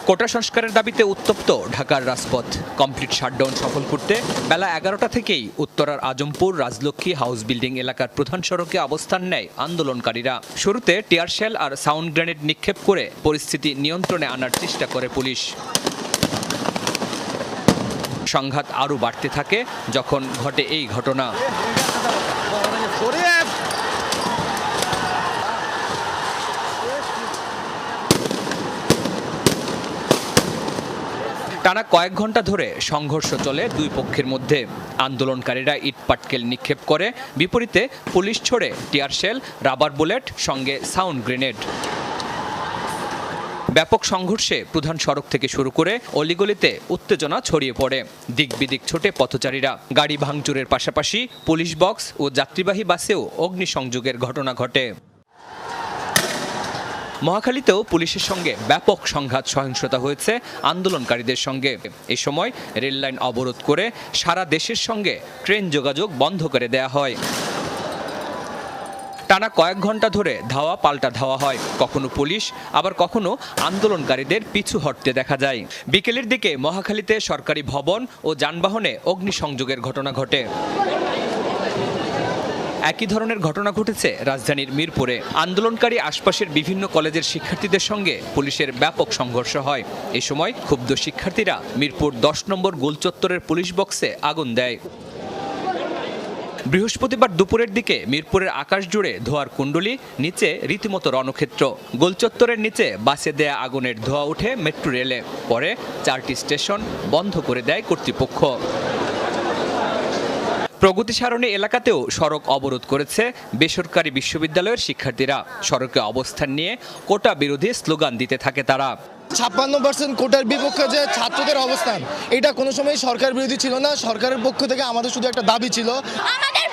কোটা সংস্কারের দাবিতে উত্তপ্ত ঢাকার রাজপথ। কমপ্লিট শাটডাউন সফল করতে বেলা 11টা থেকেই উত্তরার আজমপুর রাজলক্ষ্মী হাউস বিল্ডিং এলাকার প্রধান সড়কে অবস্থান নেয় আন্দোলনকারীরা। শুরুতে টিয়ার শেল আর সাউন্ড গ্রেনেড নিক্ষেপ করে পরিস্থিতি নিয়ন্ত্রণে আনার চেষ্টা করে পুলিশ। সংঘাত আরও বাড়তে থাকে যখন ঘটে এই ঘটনা। টানা কয়েক ঘন্টা ধরে সংঘর্ষ চলে দুই পক্ষের মধ্যে। আন্দোলনকারীরা ইট পাটকেল নিক্ষেপ করে, বিপরীতে পুলিশ ছোড়ে টিয়ার শেল, রাবার বুলেট, সঙ্গে সাউন্ড গ্রেনেড। ব্যাপক সংঘর্ষে প্রধান সড়ক থেকে শুরু করে অলিগলিতে উত্তেজনা ছড়িয়ে পড়ে। দিক বিদিক ছোটে পথচারীরা। গাড়ি ভাঙচুরের পাশাপাশি পুলিশ বক্স ও যাত্রীবাহী বাসেও অগ্নিসংযোগের ঘটনা ঘটে। মহাখালীতেও পুলিশের সঙ্গে ব্যাপক সংঘাত সহিংসতা হয়েছে আন্দোলনকারীদের সঙ্গে। এ সময় রেললাইন অবরোধ করে সারা দেশের সঙ্গে ট্রেন যোগাযোগ বন্ধ করে দেয়া হয়। টানা কয়েক ঘন্টা ধরে ধাওয়া পাল্টা ধাওয়া হয়, কখনো পুলিশ আবার কখনো আন্দোলনকারীদের পিছু হটতে দেখা যায়। বিকেলের দিকে মহাখালীতে সরকারি ভবন ও যানবাহনে অগ্নিসংযোগের ঘটনা ঘটে। একই ধরনের ঘটনা ঘটেছে রাজধানীর মিরপুরে। আন্দোলনকারী আশপাশের বিভিন্ন কলেজের শিক্ষার্থীদের সঙ্গে পুলিশের ব্যাপক সংঘর্ষ হয়। এ সময় ক্ষুব্ধ শিক্ষার্থীরা মিরপুর 10 নম্বর গোলচত্বরের পুলিশ বক্সে আগুন দেয়। বৃহস্পতিবার দুপুরের দিকে মিরপুরের আকাশ জুড়ে ধোঁয়ার কুণ্ডলী, নিচে রীতিমতো রণক্ষেত্র। গোলচত্বরের নিচে বাসে দেয়া আগুনের ধোঁয়া উঠে মেট্রো রেলে। পরে 4টি স্টেশন বন্ধ করে দেয় কর্তৃপক্ষ। প্রগতি সারণী এলাকাতেও সড়ক অবরোধ করেছে বেসরকারি বিশ্ববিদ্যালয়ের শিক্ষার্থীরা। সড়কে অবস্থান নিয়ে কোটা বিরোধী স্লোগান দিতে থাকে তারা। 56% কোটার বিপক্ষে যে ছাত্রদের অবস্থান, এটা কোনো সময় সরকার বিরোধী ছিল না। সরকারের পক্ষ থেকে আমাদের শুধু একটা দাবি ছিল, আমাদের